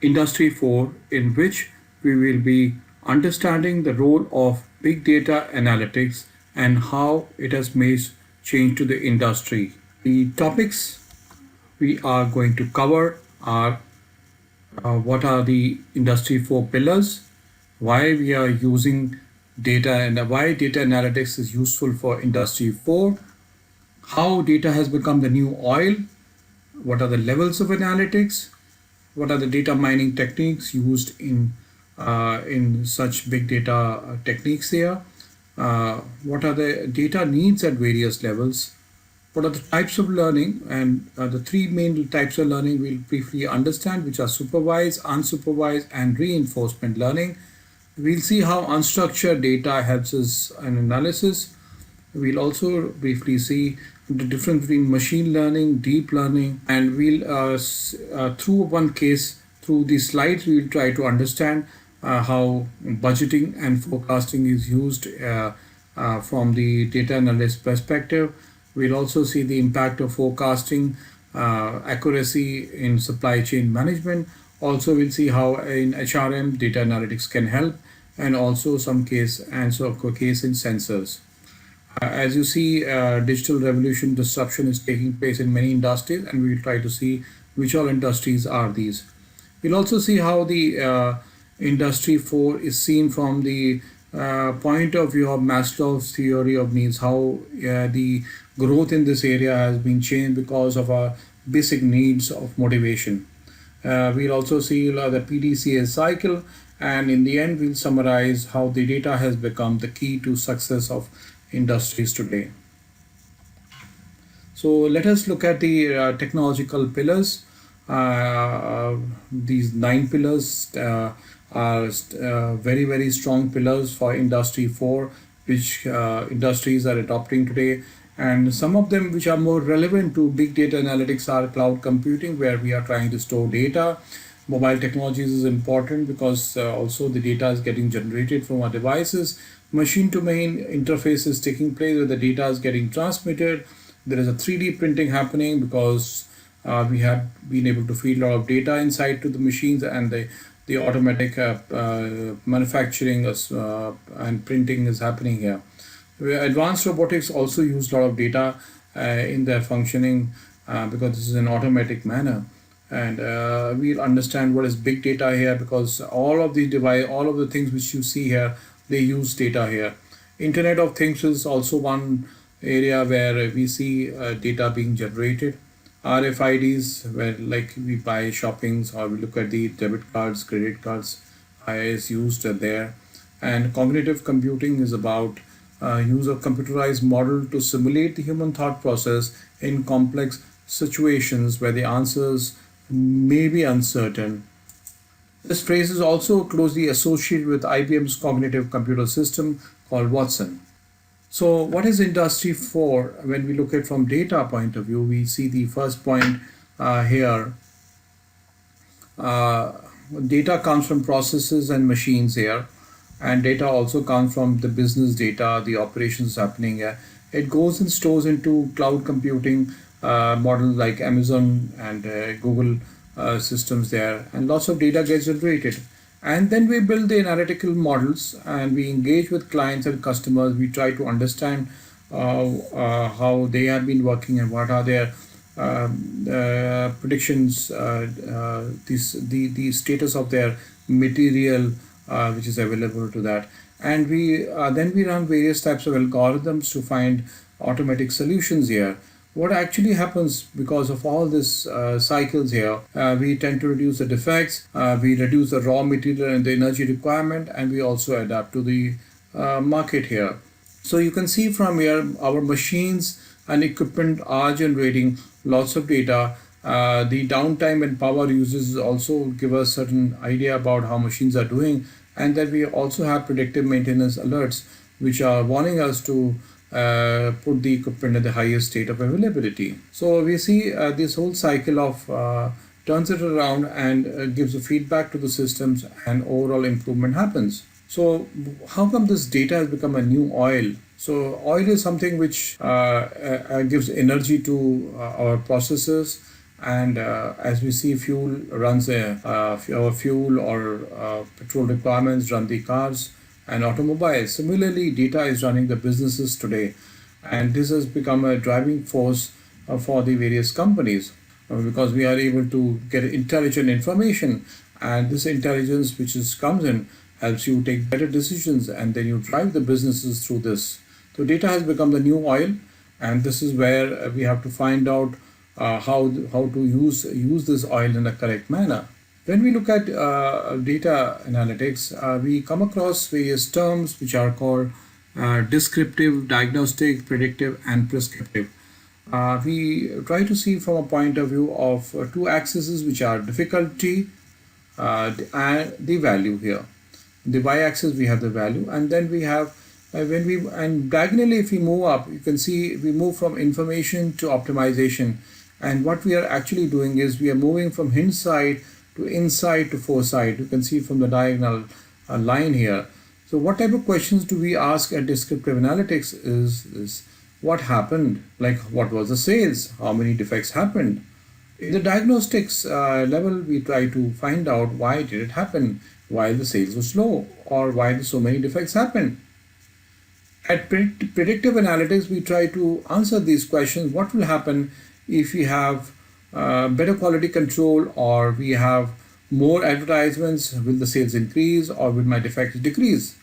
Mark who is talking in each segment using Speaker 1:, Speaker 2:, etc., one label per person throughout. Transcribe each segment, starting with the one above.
Speaker 1: Industry 4, in which we will be understanding the role of big data analytics and how it has made change to the industry. The topics we are going to cover are what are the Industry 4 pillars, why we are using data and why data analytics is useful for Industry 4, how data has become the new oil, what are the levels of analytics, what are the data mining techniques used in such big data techniques here, what are the data needs at various levels, what are the types of learning, and the three main types of learning we'll briefly understand, which are supervised, unsupervised, and reinforcement learning. We'll see how unstructured data helps us in analysis. We'll also briefly see the difference between machine learning, deep learning, and we'll through one case, through these slides, we'll try to understand how budgeting and forecasting is used from the data analyst perspective. We'll also see the impact of forecasting accuracy in supply chain management. Also, we'll see how in HRM data analytics can help, and also some case in sensors. As you see, digital revolution disruption is taking place in many industries, and we'll try to see which all industries are these. We'll also see how the Industry 4 is seen from the point of view of Maslow's theory of needs, how the growth in this area has been changed because of our basic needs of motivation. We'll also see the PDCA cycle, and in the end, we'll summarize how the data has become the key to success of industries today. So let us look at the technological pillars. These 9 pillars are very, very strong pillars for Industry 4, which industries are adopting today. And some of them which are more relevant to big data analytics are cloud computing, where we are trying to store data. Mobile technologies is important because also the data is getting generated from our devices. Machine to main interface is taking place where the data is getting transmitted. There is a 3D printing happening because we have been able to feed a lot of data inside to the machines, and the automatic manufacturing and printing is happening here. Advanced robotics also use a lot of data in their functioning because this is an automatic manner. And we'll understand what is big data here, because all of the things which you see here, they use data here. Internet of Things is also one area where we see data being generated. RFIDs, where like we buy shoppings or we look at the debit cards, credit cards, is used there. And cognitive computing is about use of computerized model to simulate the human thought process in complex situations where the answers may be uncertain. This phrase is also closely associated with IBM's cognitive computer system called Watson. So what is Industry 4? When we look at from data point of view, we see the first point here. Data comes from processes and machines here, and data also comes from the business data, the operations happening here. It goes and stores into cloud computing models like Amazon and Google systems there, and lots of data gets generated. And then we build the analytical models, and we engage with clients and customers. We try to understand how they have been working and what are their predictions, the status of their material which is available to that. And we run various types of algorithms to find automatic solutions here. What actually happens because of all this cycles here, we tend to reduce the defects, we reduce the raw material and the energy requirement, and we also adapt to the market here. So you can see from here, our machines and equipment are generating lots of data. The downtime and power uses also give us certain idea about how machines are doing, and that we also have predictive maintenance alerts which are warning us to put the equipment at the highest state of availability. So we see this whole cycle of turns it around and gives a feedback to the systems, and overall improvement happens. So how come this data has become a new oil? So oil is something which gives energy to our processes. And as we see, fuel runs our fuel or petrol requirements run the cars and automobiles. Similarly, data is running the businesses today, and this has become a driving force for the various companies because we are able to get intelligent information, and this intelligence which comes in helps you take better decisions, and then you drive the businesses through this. So data has become the new oil, and this is where we have to find out how to use this oil in a correct manner. When we look at data analytics, we come across various terms which are called descriptive, diagnostic, predictive, and prescriptive. We try to see from a point of view of two axes which are difficulty and the value here. The y-axis we have the value, and then we have when we and diagonally if we move up, you can see we move from information to optimization, and what we are actually doing is we are moving from hindsight to insight to foresight. You can see from the diagonal line here. So what type of questions do we ask at descriptive analytics is what happened, like what was the sales, how many defects happened. In the diagnostics level, we try to find out why did it happen, why the sales were slow, or why so many defects happened. At predictive analytics, we try to answer these questions. What will happen if we have better quality control, or we have more advertisements? Will the sales increase, or will my defects decrease?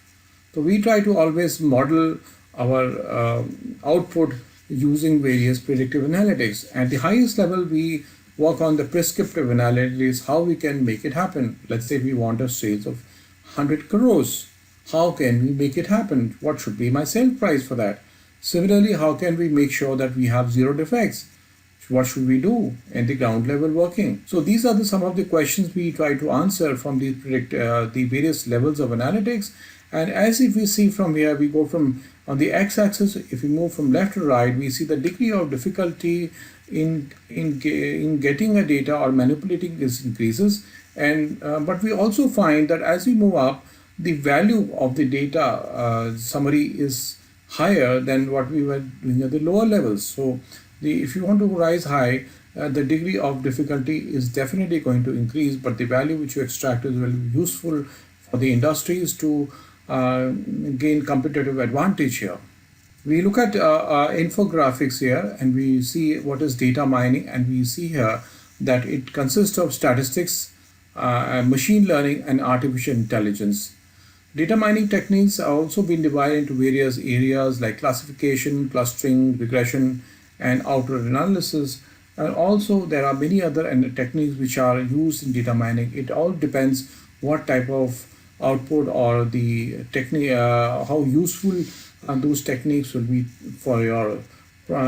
Speaker 1: So we try to always model our output using various predictive analytics. At the highest level, we work on the prescriptive analytics, how we can make it happen. Let's say we want a sales of 100 crores. How can we make it happen? What should be my sale price for that? Similarly, how can we make sure that we have zero defects? What should we do in the ground level working? So these are some of the questions we try to answer from the various levels of analytics. And as if we see from here, we go from on the x-axis. If we move from left to right, we see the degree of difficulty in getting a data or manipulating this increases. And but we also find that as we move up, the value of the data summary is higher than what we were doing at the lower levels. So if you want to rise high, the degree of difficulty is definitely going to increase, but the value which you extract is very useful for the industries to gain competitive advantage here. We look at infographics here, and we see what is data mining, and we see here that it consists of statistics, machine learning, and artificial intelligence. Data mining techniques are also been divided into various areas like classification, clustering, regression, and outward analysis. And also there are many other techniques which are used in data mining. It all depends what type of output or the technique, how useful those techniques will be for your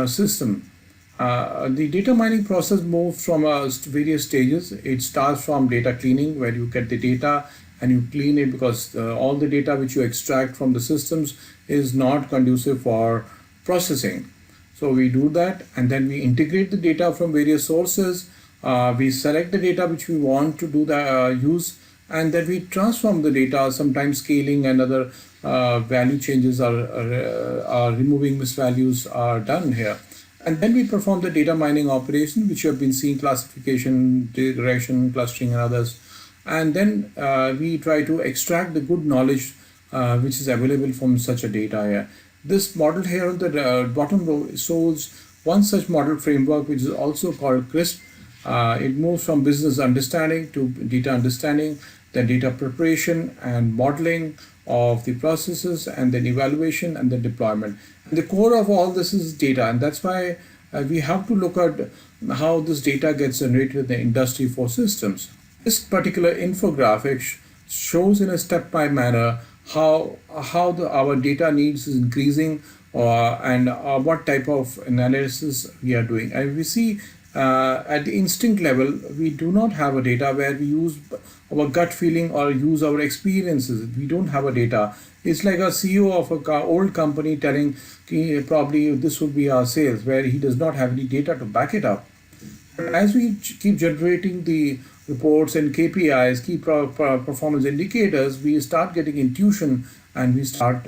Speaker 1: system. The data mining process moves from various stages. It starts from data cleaning, where you get the data and you clean it, because all the data which you extract from the systems is not conducive for processing. So we do that, and then we integrate the data from various sources. We select the data which we want to do the use, and then we transform the data. Sometimes scaling and other value changes are removing misvalues are done here. And then we perform the data mining operation, which you have been seeing: classification, regression, clustering, and others. And then we try to extract the good knowledge which is available from such a data here. This model here on the bottom row shows one such model framework, which is also called CRISP. It moves from business understanding to data understanding, then data preparation and modeling of the processes, and then evaluation and then deployment. And the core of all this is data, and that's why we have to look at how this data gets generated in the industry for systems. This particular infographic shows in a step-by manner how our data needs is increasing, and what type of analysis we are doing. And we see at the instinct level, we do not have a data where we use our gut feeling or use our experiences. We don't have a data. It's like a CEO of an old company telling probably this would be our sales, where he does not have any data to back it up. As we keep generating the reports and KPIs, key performance indicators, we start getting intuition, and we start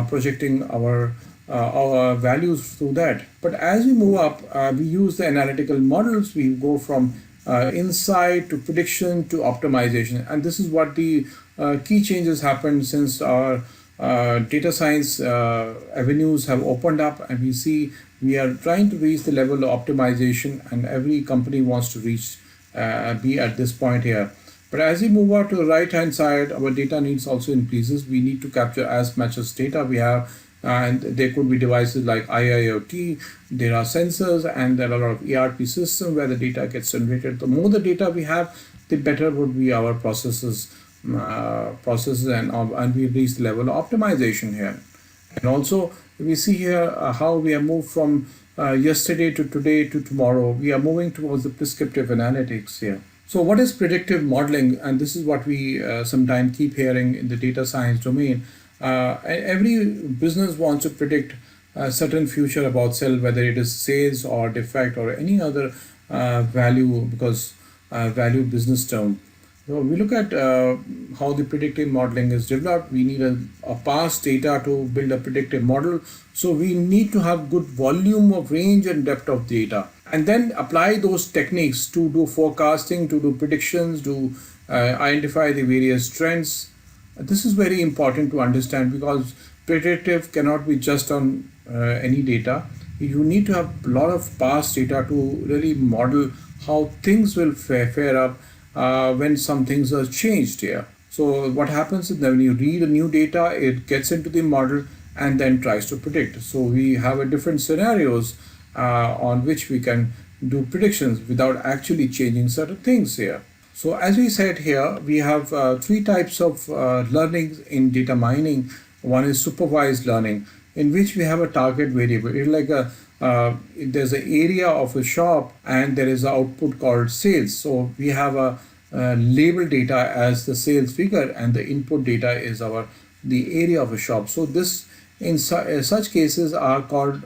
Speaker 1: projecting our our values through that. But as we move up, we use the analytical models. We go from insight to prediction to optimization, and this is what the key changes happened since our data science avenues have opened up, and we see we are trying to reach the level of optimization, and every company wants to reach be at this point here. But as we move out to the right hand side, our data needs also increases. We need to capture as much as data we have, and there could be devices like IIot, there are sensors, and there are a lot of ERP systems where the data gets generated. The more the data we have, the better would be our processes, and we reach the level of optimization here. And also we see here how we have moved from yesterday to today to tomorrow. We are moving towards the prescriptive analytics here. So what is predictive modeling? And this is what we sometimes keep hearing in the data science domain. Every business wants to predict a certain future about sale, whether it is sales or defect or any other value, because value business term. So we look at how the predictive modeling is developed. We need a past data to build a predictive model. So we need to have good volume of range and depth of data, and then apply those techniques to do forecasting, to do predictions, to identify the various trends. This is very important to understand, because predictive cannot be just on any data. You need to have a lot of past data to really model how things will fare up when some things are changed here. So what happens is that when you read a new data, it gets into the model and then tries to predict. So we have a different scenarios on which we can do predictions without actually changing certain things here. So as we said here, we have three types of learning in data mining. One is supervised learning, in which we have a target variable. It's like there's an area of a shop, and there is an output called sales. So we have a label data as the sales figure, and the input data is the area of a shop. So this in such cases are called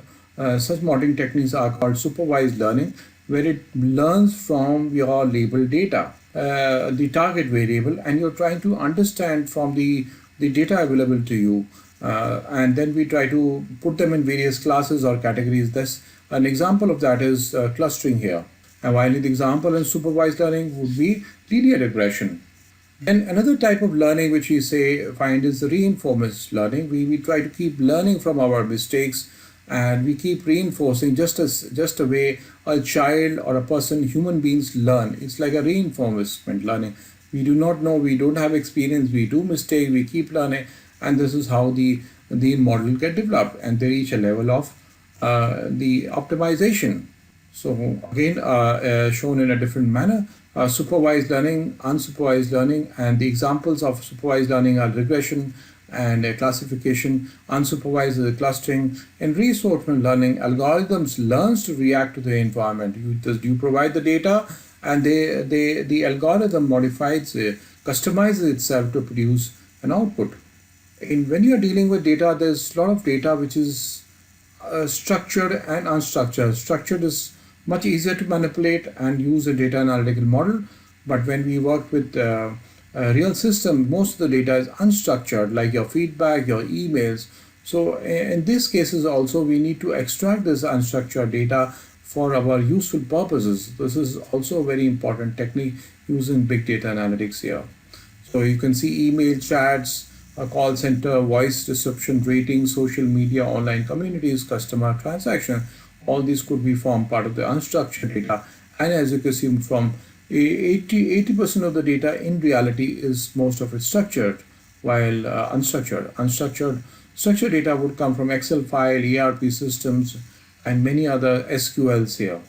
Speaker 1: such modeling techniques are called supervised learning, where it learns from your label data, the target variable, and you're trying to understand from the data available to you. And then we try to put them in various classes or categories. This an example of that is clustering here. And while the example in supervised learning would be linear regression. Then another type of learning which we find is the reinforcement learning. We try to keep learning from our mistakes, and we keep reinforcing just a way a child or a person, human beings learn. It's like a reinforcement learning. We do not know, we don't have experience, we do mistake, we keep learning, and this is how the model get developed, and they reach a level of the optimization. So again, shown in a different manner, supervised learning, unsupervised learning, and the examples of supervised learning are regression and classification. Unsupervised is clustering. In reinforcement learning, algorithms learns to react to the environment. You provide the data, and the algorithm modifies it, customizes itself to produce an output. When you are dealing with data, there's a lot of data which is structured and unstructured. Structured is much easier to manipulate and use a data analytical model, but when we work with a real system, most of the data is unstructured, like your feedback, your emails. So in these cases also, we need to extract this unstructured data for our useful purposes. This is also a very important technique using big data analytics here. So you can see email chats, a call center, voice description, ratings, social media, online communities, customer transaction. All these could be formed part of the unstructured data. And as you can see, from 80% of the data in reality is most of it structured, while structured data would come from Excel file, ERP systems, and many other SQLs here,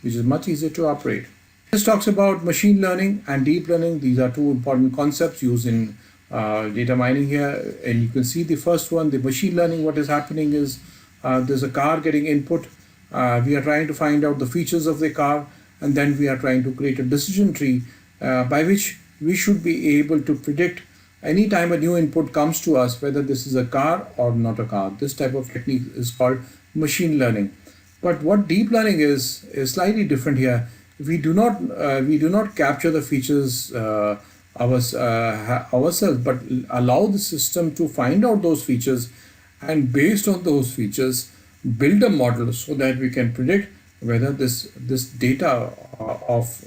Speaker 1: which is much easier to operate. This talks about machine learning and deep learning. These are two important concepts used in data mining here. And you can see the first one, the machine learning. What is happening is there's a car getting input. We are trying to find out the features of the car, and then we are trying to create a decision tree by which we should be able to predict anytime a new input comes to us, whether this is a car or not a car. This type of technique is called machine learning. But what deep learning is slightly different here. We do not capture the features ourselves, but allow the system to find out those features and based on those features build a model so that we can predict whether this data of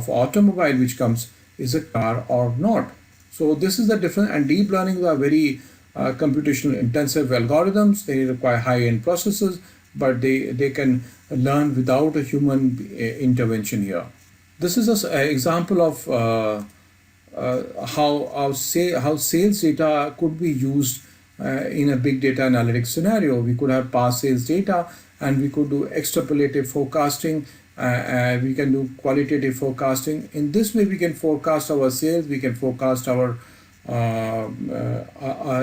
Speaker 1: automobile which comes is a car or not. So this is the difference, and deep learning are very computational intensive algorithms. They require high-end processors, but they can learn without a human intervention here. This is an example of how sales data could be used in a big data analytics scenario. We could have past sales data, and we could do extrapolative forecasting. We can do qualitative forecasting. In this way, we can forecast our sales. We can forecast our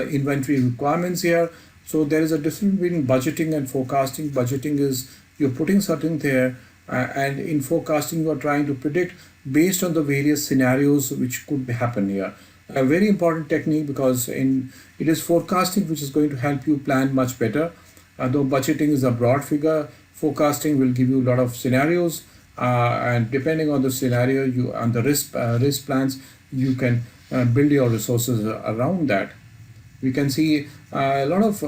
Speaker 1: inventory requirements here. So there is a difference between budgeting and forecasting. Budgeting is you're putting something there, and in forecasting you are trying to predict based on the various scenarios which could happen here. A very important technique, because it is forecasting which is going to help you plan much better. Though budgeting is a broad figure, forecasting will give you a lot of scenarios, and depending on the scenario you and the risk plans, you can build your resources around that. We can see a lot of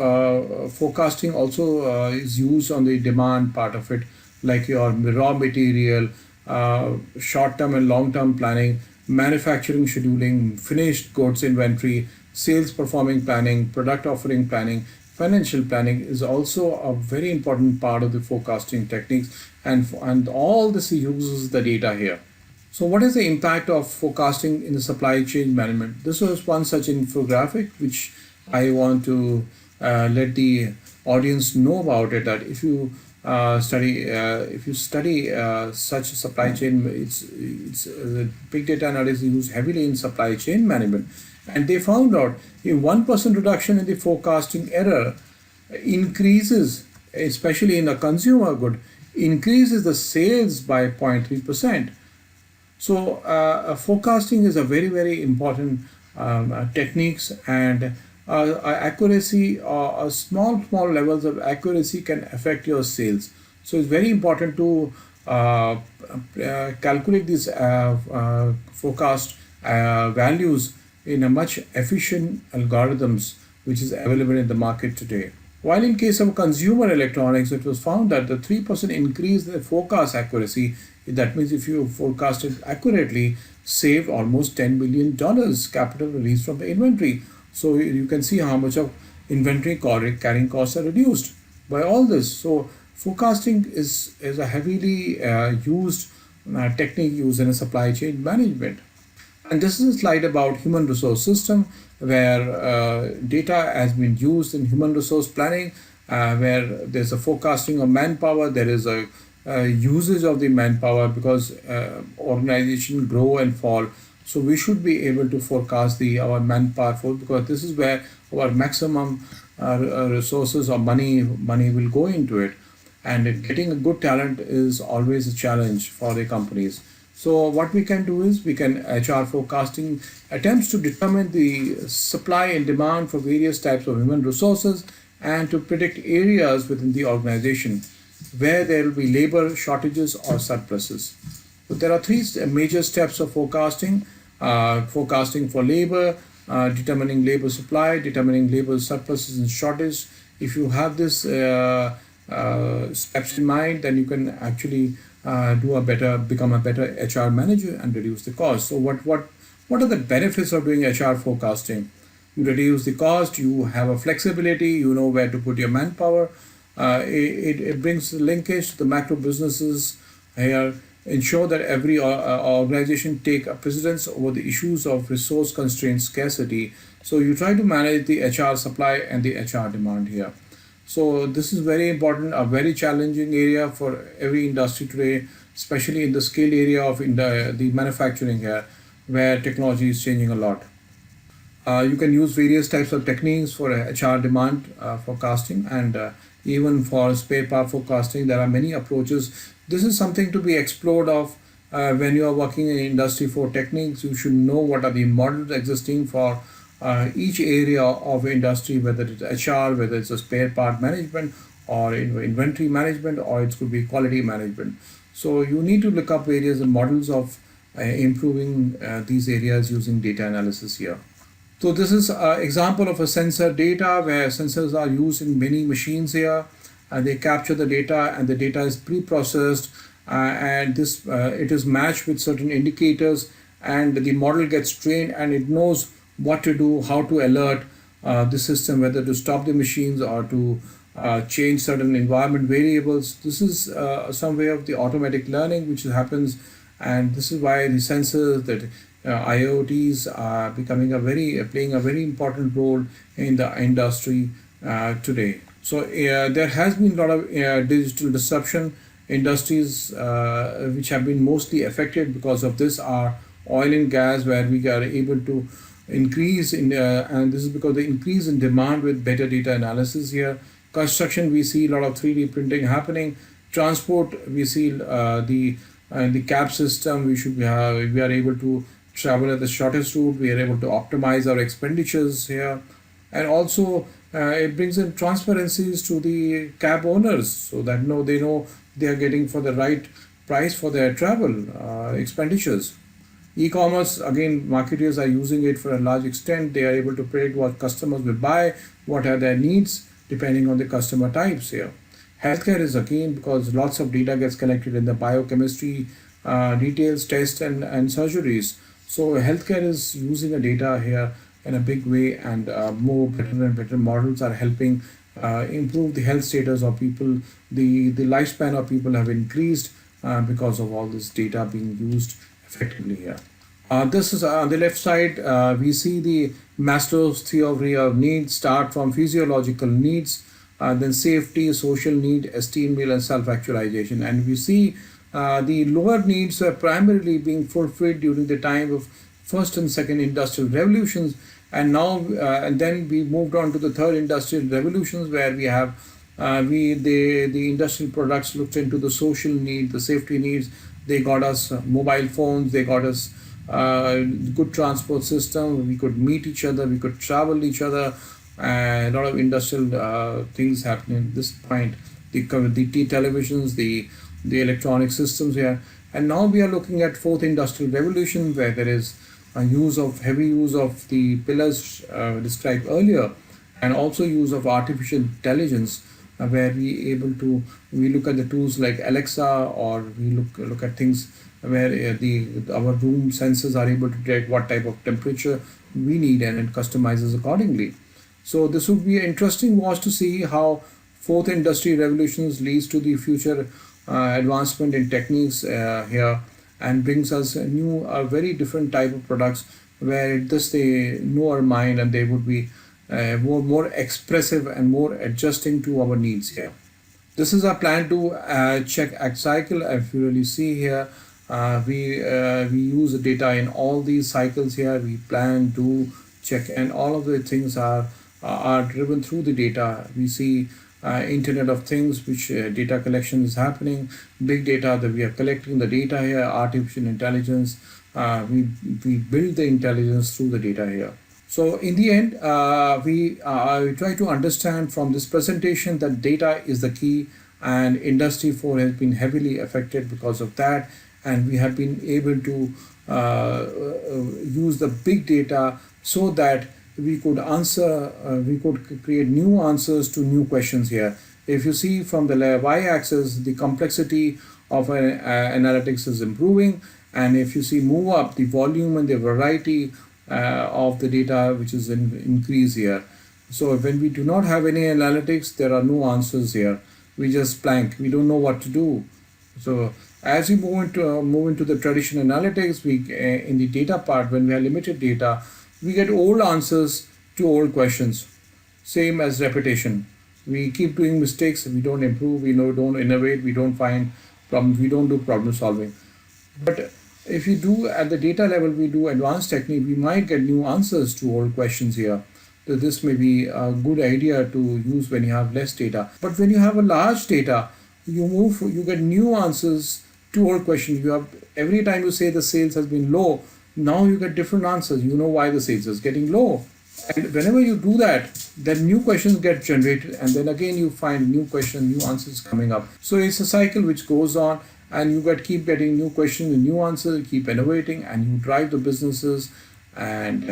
Speaker 1: forecasting also is used on the demand part of it, like your raw material, short-term and long-term planning, manufacturing scheduling, finished goods inventory, sales performing planning, product offering planning, financial planning is also a very important part of the forecasting techniques, and all this uses the data here. So what is the impact of forecasting in the supply chain management? This was one such infographic which I want to let the audience know about it. That if you study such a supply chain, it's big data analysis used heavily in supply chain management, and they found out a 1% reduction in the forecasting error increases, especially in a consumer good, increases the sales by 0.3%. So forecasting is a very important techniques, and accuracy, small levels of accuracy can affect your sales. So it's very important to calculate these forecast values in a much efficient algorithms which is available in the market today. While in case of consumer electronics, it was found that the 3% increase in the forecast accuracy, that means if you forecasted accurately, saved almost $10 million capital release from the inventory. So you can see how much of inventory carrying costs are reduced by all this. So forecasting is a heavily used technique used in a supply chain management. And this is a slide about human resource system, where data has been used in human resource planning, where there's a forecasting of manpower, there is a usage of the manpower, because organization grow and fall. So we should be able to forecast our manpower force, because this is where our maximum resources or money will go into it. And getting a good talent is always a challenge for the companies. So what we can do is we can HR forecasting attempts to determine the supply and demand for various types of human resources, and to predict areas within the organization where there will be labor shortages or surpluses. So there are three major steps of forecasting. Forecasting for labor, determining labor supply, determining labor surpluses and shortage. If you have this steps in mind, then you can actually become a better HR manager and reduce the cost. So what are the benefits of doing HR forecasting? You reduce the cost, you have a flexibility, you know where to put your manpower. It brings linkage to the macro businesses here, ensure that every organization take a precedence over the issues of resource constraint scarcity. So you try to manage the HR supply and the HR demand here. So this is very important, a very challenging area for every industry today, especially in the scale area of the manufacturing here, where technology is changing a lot. You can use various types of techniques for HR demand forecasting, and even for spare part forecasting. There are many approaches. This is something to be explored of when you are working in industry for techniques. You should know what are the models existing for each area of industry, whether it's HR, whether it's a spare part management, or inventory management, or it could be quality management. So you need to look up various models of improving these areas using data analysis here. So this is an example of a sensor data where sensors are used in many machines here. They capture the data and the data is pre-processed and this it is matched with certain indicators and the model gets trained and it knows what to do, how to alert the system, whether to stop the machines or to change certain environment variables. This is some way of the automatic learning which happens, and this is why the sensors that IoTs are becoming playing a very important role in the industry today. So there has been a lot of digital disruption. Industries which have been mostly affected because of this are oil and gas, where we are able to increase in and this is because the increase in demand with better data analysis here. Construction, we see a lot of 3D printing happening. Transport, we see the cab system. We are able to travel at the shortest route. We are able to optimize our expenditures here, and also it brings in transparencies to the cab owners so that they know they are getting for the right price for their travel expenditures. E-commerce, again, marketers are using it for a large extent. They are able to predict what customers will buy, what are their needs, depending on the customer types here. Healthcare is again because lots of data gets collected in the biochemistry, details, tests, and surgeries. So healthcare is using the data here in a big way, and more better and better models are helping improve the health status of people. The lifespan of people have increased because of all this data being used effectively here. This is on the left side. We see the Maslow's theory of needs start from physiological needs, then safety, social need, esteem, will, and self-actualization. And we see the lower needs were primarily being fulfilled during the time of first and second industrial revolutions, and now and then we moved on to the third industrial revolutions, where we have the industrial products looked into the social need, the safety needs. They got us mobile phones. They got us good transport system. We could meet each other. We could travel each other. A lot of industrial things happening at this point. The televisions, the electronic systems here, and now we are looking at fourth industrial revolution, where there is a heavy use of the pillars described earlier, and also use of artificial intelligence, where we look at the tools like Alexa, or we look at things where our room sensors are able to detect what type of temperature we need, and it customizes accordingly. So this would be an interesting watch to see how fourth industry revolutions leads to the future advancement in techniques here, and brings us a very different type of products, where they know our mind, and they would be more expressive and more adjusting to our needs here. This is our plan to check act cycle. If you really see here, we use the data in all these cycles here. We plan, do, check, and all of the things are driven through the data. We see Internet of Things, which data collection is happening, big data that we are collecting the data here, artificial intelligence. We build the intelligence through the data here. So in the end, we try to understand from this presentation that data is the key, and Industry 4 has been heavily affected because of that, and we have been able to use the big data so that we could create new answers to new questions here. If you see from the y-axis, the complexity of analytics is improving, and if you see move up, the volume and the variety of the data which is increase here. So when we do not have any analytics, there are no answers here. We just blank. We don't know what to do. So as we move into the traditional analytics, in the data part, when we have limited data, we get old answers to old questions. Same as repetition. We keep doing mistakes. We don't improve. We don't innovate. We don't find problems. We don't do problem solving. But if you do at the data level, we do advanced technique, we might get new answers to old questions here. So this may be a good idea to use when you have less data. But when you have a large data, you get new answers to old questions. Every time you say the sales has been low, now you get different answers. You know why the sales is getting low. And whenever you do that, then new questions get generated, and then again you find new questions, new answers coming up. So it's a cycle which goes on, and you keep getting new questions and new answers, keep innovating, and you drive the businesses, and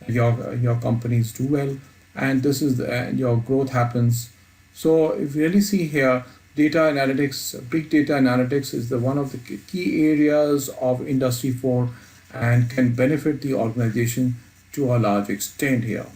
Speaker 1: your companies do well, and this is your growth happens. So if you really see here, data analytics, big data analytics is the one of the key areas of industry 4 and can benefit the organization to a large extent here.